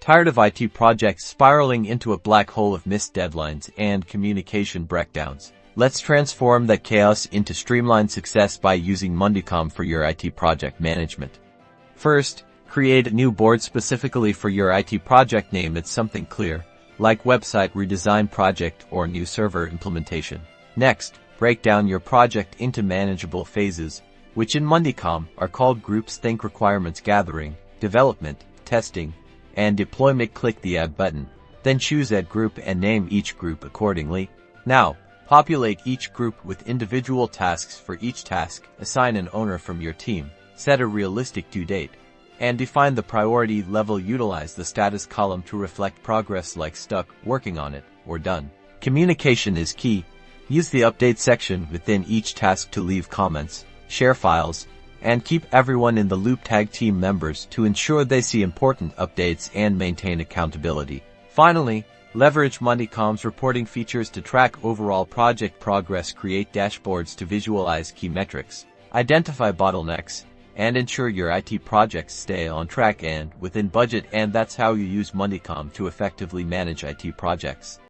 Tired of IT projects spiraling into a black hole of missed deadlines and communication breakdowns? Let's transform that chaos into streamlined success by using MondeCom for your IT project management. First, create a new board specifically for your IT project. Name it something clear, like website redesign project or new server implementation. Next, break down your project into manageable phases, which in MondeCom are called groups. Think requirements gathering, development, testing, and deployment. Click the Add button, then choose Add Group and name each group accordingly. Now, populate each group with individual tasks for each task, assign an owner from your team, set a realistic due date, and define the priority level. Utilize the status column to reflect progress like stuck, working on it, or done. Communication is key. Use the update section within each task to leave comments, share files, and keep everyone in the loop. Tag team members to ensure they see important updates and maintain accountability. Finally, leverage MondeCom's reporting features to track overall project progress. Create dashboards to visualize key metrics, identify bottlenecks, and ensure your IT projects stay on track and within budget. And that's how you use MondeCom to effectively manage IT projects.